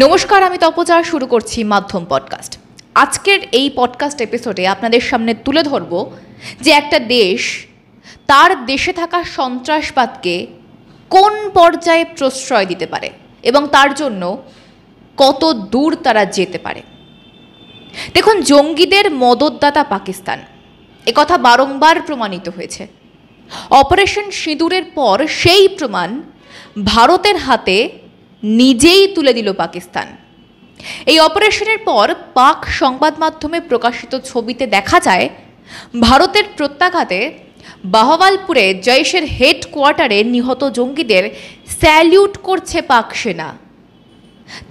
নমস্কার, আমি তপজা। শুরু করছি মাধ্যম পডকাস্ট। আজকের এই পডকাস্ট এপিসোডে আপনাদের সামনে তুলে ধরব যে একটা দেশ তার দেশে থাকা সন্ত্রাসবাদকে কোন পর্যায়ে প্রশ্রয় দিতে পারে এবং তার জন্য কত দূর তারা যেতে পারে। দেখুন, জঙ্গিদের মদতদাতা পাকিস্তান, একথা বারংবার প্রমাণিত হয়েছে। অপারেশন সিঁদুরের পর সেই প্রমাণ ভারতের হাতে নিজেই তুলে দিল পাকিস্তান। এই অপারেশনের পর পাক সংবাদ মাধ্যমে প্রকাশিত ছবিতে দেখা যায় ভারতের প্রত্যাঘাতে বাহওয়ালপুরে জৈশের হেডকোয়ার্টারে নিহত জঙ্গিদের স্যালিউট করছে পাক সেনা।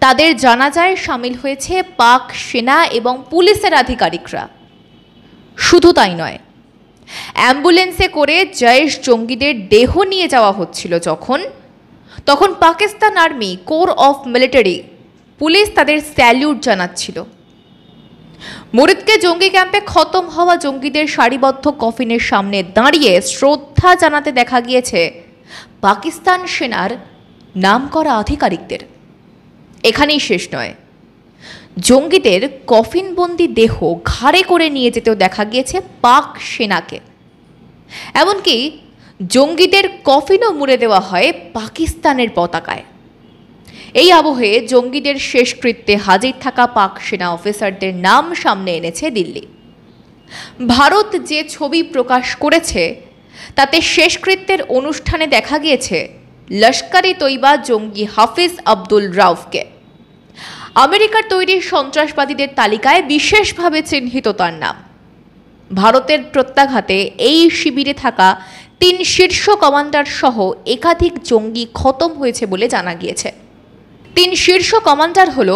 তাদের জানাজায় সামিল হয়েছে পাক সেনা এবং পুলিশের আধিকারিকরা। শুধু তাই নয়, অ্যাম্বুলেন্সে করে জৈশ জঙ্গিদের দেহ নিয়ে যাওয়া হচ্ছিল তখন Pakistan army core of military police তাদের স্যালিউট জানাচ্ছিল। মুরিদকে জঙ্গি ক্যাম্পে খতম হওয়া জঙ্গিদের সারিবদ্ধ কফিনের সামনে দাঁড়িয়ে শ্রদ্ধা জানাতে দেখা গিয়েছে পাকিস্তান সেনার নামকরা আধিকারিকদের। এখানেই শেষ নয়, জঙ্গিদের কফিনবন্দি দেহ ঘাড়ে করে নিয়ে যেতেও দেখা গিয়েছে পাক সেনাকে। এমনকি জঙ্গিদের কফিনও মুড়ে দেওয়া হয় পাকিস্তানের পতাকায়। এই আবহে জঙ্গিদের শেষকৃত্যে হাজির থাকা পাক সেনা অফিসারদের নাম সামনে এনেছে দিল্লি। ভারত যে ছবি প্রকাশ করেছে তাতে শেষকৃত্যের অনুষ্ঠানে দেখা গিয়েছে লস্কর-ই তৈবা জঙ্গি হাফিজ আব্দুল রাউফকে। আমেরিকার তৈরি সন্ত্রাসবাদীদের তালিকায় বিশেষভাবে চিহ্নিত তার নাম। ভারতের প্রত্যাঘাতে এই শিবিরে থাকা 3 শীর্ষ কমান্ডার সহ একাধিক জঙ্গি খতম হয়েছে বলে জানা গিয়েছে। 3 শীর্ষ কমান্ডার হল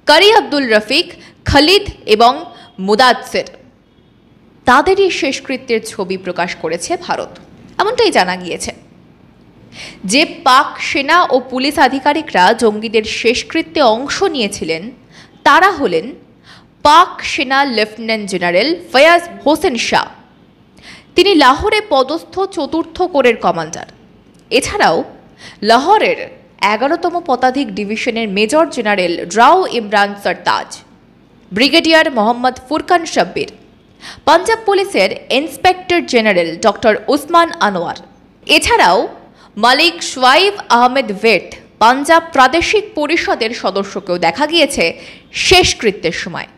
কারি আব্দুল রফিক, খালিদ এবং মুদাসসির। তাদেরই শেষকৃত্যের ছবি প্রকাশ করেছে ভারত, এমনটাই জানা গিয়েছে। যে পাক সেনা ও পুলিশ আধিকারিকরা জঙ্গিদের শেষকৃত্যে অংশ নিয়েছিলেন তারা হলেন পাক সেনা লেফটেন্যান্ট জেনারেল ফয়াজ হোসেন শাহ। তিনি লাহোরে পদস্থ 4র্থ কোরের কমান্ডার। এছাড়াও লাহোরের 11তম পদাতিক ডিভিশনের major general Rao Imran Sartaj, brigadier Mohammad Furqan Shabbir, Punjab পুলিশের inspector general doctor Usman Anwar. এছাড়াও মালিক শোয়াইব আহমেদ ভেট, পাঞ্জাব প্রাদেশিক পরিষদের সদস্যকেও দেখা গিয়েছে শেষকৃত্যের সময়।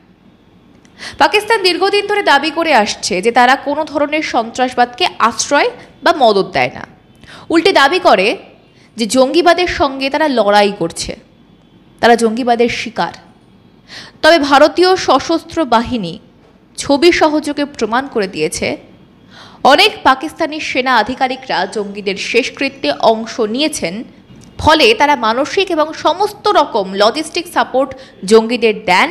পাকিস্তান দীর্ঘদিন ধরে দাবি করে আসছে যে তারা কোনো ধরনের সন্ত্রাসবাদকে আশ্রয় বা মদত দেয় না। উল্টে দাবি করে যে জঙ্গিবাদের সঙ্গে তারা লড়াই করছে, তারা জঙ্গিবাদের শিকার। তবে ভারতীয় সশস্ত্র বাহিনী ছবি সহযোগে প্রমাণ করে দিয়েছে অনেক পাকিস্তানি সেনা আধিকারিকরা জঙ্গিদের শেষকৃত্যে অংশ নিয়েছেন। ফলে তারা মানসিক এবং সমস্ত রকম লজিস্টিক সাপোর্ট জঙ্গিদের দেন,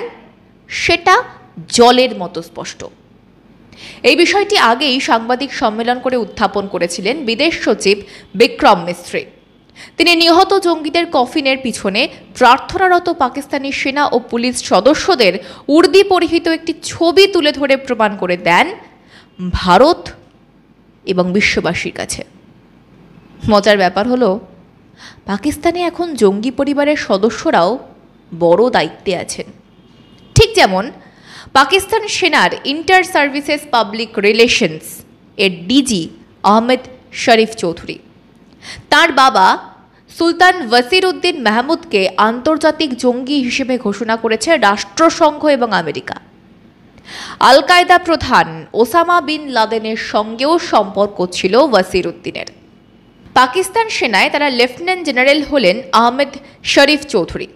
সেটা জলের মতো স্পষ্ট। এই বিষয়টি আগেই সাংবাদিক সম্মেলন করে উত্থাপন করেছিলেন বিদেশ সচিব বিক্রম মিস্ত্রি। তিনি নিহত জঙ্গিদের কফিনের পিছনে প্রার্থনারত পাকিস্তানি সেনা ও পুলিশ সদস্যদের উর্দি পরিহিত একটি ছবি তুলে ধরে প্রমাণ করে দেন ভারত এবং বিশ্ববাসীর কাছে। মজার ব্যাপার হলো, পাকিস্তানে এখন জঙ্গি পরিবারের সদস্যরাও বড় দায়িত্বে আছেন। ঠিক যেমন পাকিস্তান সেনার ইন্টার সার্ভিসেস পাবলিক রিলেশনস এর ডিজি আহমেদ শরীফ চৌধুরী। তার বাবা সুলতান ওয়াসির উদ্দিন মাহমুদকে আন্তর্জাতিক জঙ্গি হিসেবে ঘোষণা করেছে রাষ্ট্রসংঘ এবং আমেরিকা। আল কায়দা প্রধান ওসামা বিন লাদেনের সঙ্গেও সম্পর্ক ছিল ওয়াসির উদ্দিনের। পাকিস্তান সেনায় তারা লেফটেন্যান্ট জেনারেল হলেন আহমেদ শরীফ চৌধুরী।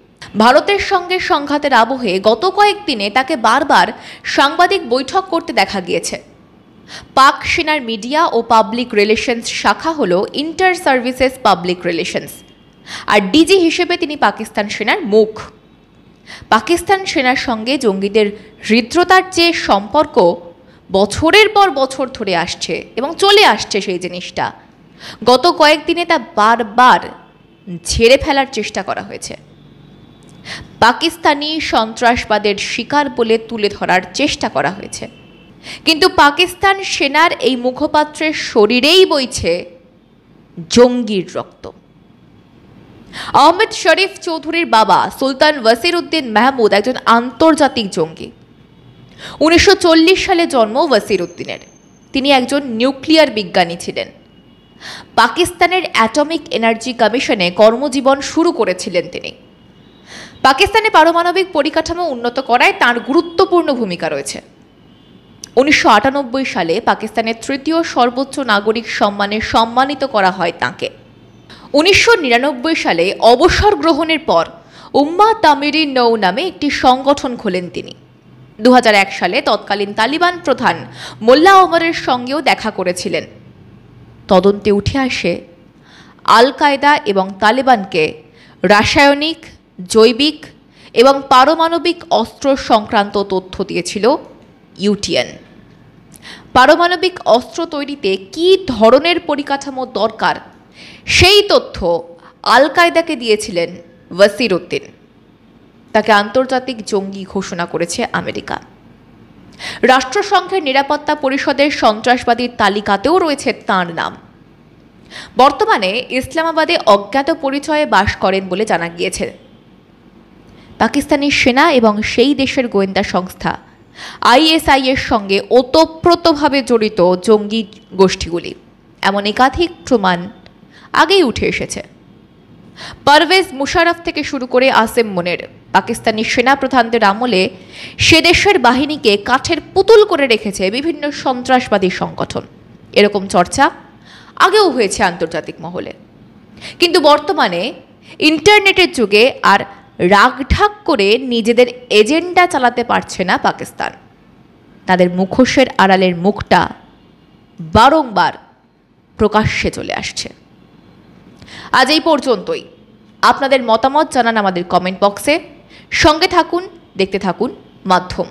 ভারতের সঙ্গে সংঘাতের আবহে গত কয়েকদিনে তাকে বারবার সাংবাদিক বৈঠক করতে দেখা গিয়েছে। পাক সেনার মিডিয়া ও পাবলিক রিলেশনস শাখা হল ইন্টার সার্ভিসেস পাবলিক রিলেশনস, আর ডিজি হিসেবে তিনি পাকিস্তান সেনার মুখ। পাকিস্তান সেনার সঙ্গে জঙ্গিদের হৃদ্রতার যে সম্পর্ক বছরের পর বছর ধরে আসছে এবং চলে আসছে, সেই জিনিসটা গত কয়েকদিনে তা বারবার ঝেড়ে ফেলার চেষ্টা করা হয়েছে। পাকিস্তানি সন্ত্রাসবাদের শিকার বলে তুলে ধরার চেষ্টা করা হয়েছে। কিন্তু পাকিস্তান সেনার এই মুখপাত্রের শরীরেই বইছে জঙ্গির রক্ত। আহমেদ শরীফ চৌধুরীর বাবা সুলতান ওয়াসির উদ্দিন মাহমুদ একজন আন্তর্জাতিক জঙ্গি। 1940 সালে জন্ম ওয়াসির উদ্দিনের। তিনি একজন নিউক্লিয়ার বিজ্ঞানী ছিলেন। পাকিস্তানের অ্যাটমিক এনার্জি কমিশনে কর্মজীবন শুরু করেছিলেন তিনি। পাকিস্তানে পারমাণবিক পরিকাঠামো উন্নত করায় তাঁর গুরুত্বপূর্ণ ভূমিকা রয়েছে। 1998 সালে পাকিস্তানের তৃতীয় সর্বোচ্চ নাগরিক সম্মানে সম্মানিত করা হয় তাঁকে। 1999 সালে অবসর গ্রহণের পর উম্মাহ তামিরি নৌ নামে একটি সংগঠন খোলেন তিনি। 2001 সালে তৎকালীন তালিবান প্রধান মোল্লা ওমরের সঙ্গেও দেখা করেছিলেন। তদন্তে উঠে আসে আল কায়দা এবং তালেবানকে রাসায়নিক, জৈবিক এবং পারমাণবিক অস্ত্র সংক্রান্ত তথ্য দিয়েছিল ইউটিএন। পারমাণবিক অস্ত্র তৈরিতে কী ধরনের পরিকাঠামো দরকার সেই তথ্য আল কায়দাকে দিয়েছিলেন ওয়াসির উদ্দিন। তাকে আন্তর্জাতিক জঙ্গি ঘোষণা করেছে আমেরিকা। রাষ্ট্রসংঘের নিরাপত্তা পরিষদের সন্ত্রাসবাদীর তালিকাতেও রয়েছে তাঁর নাম। বর্তমানে ইসলামাবাদে অজ্ঞাত পরিচয়ে বাস করেন বলে জানা গিয়েছে। পাকিস্তানি সেনা এবং সেই দেশের গোয়েন্দা সংস্থা আইএসআই এর সঙ্গে ওতপ্রোতভাবে জড়িত জঙ্গি গোষ্ঠীগুলি, এমন একাধিক প্রমাণ আগেই উঠে এসেছে। পারভেজ মুশারফ থেকে শুরু করে আসেম মুনির পাকিস্তানি সেনাপ্রধানদের আমলে সে দেশের বাহিনীকে কাঠের পুতুল করে রেখেছে বিভিন্ন সন্ত্রাসবাদী সংগঠন। এরকম চর্চা আগেও হয়েছে আন্তর্জাতিক মহলে। কিন্তু বর্তমানে ইন্টারনেটের যুগে আর রাগঢাক করে নিজেদের এজেন্ডা চালাতে পারছে না পাকিস্তান। তাদের মুখোশের আড়ালের মুখটা বারংবার প্রকাশ্যে চলে আসছে। আজ এই পর্যন্তই। আপনাদের মতামত জানান আমাদের কমেন্ট বক্সে। সঙ্গে থাকুন, দেখতে থাকুন মাধ্যম।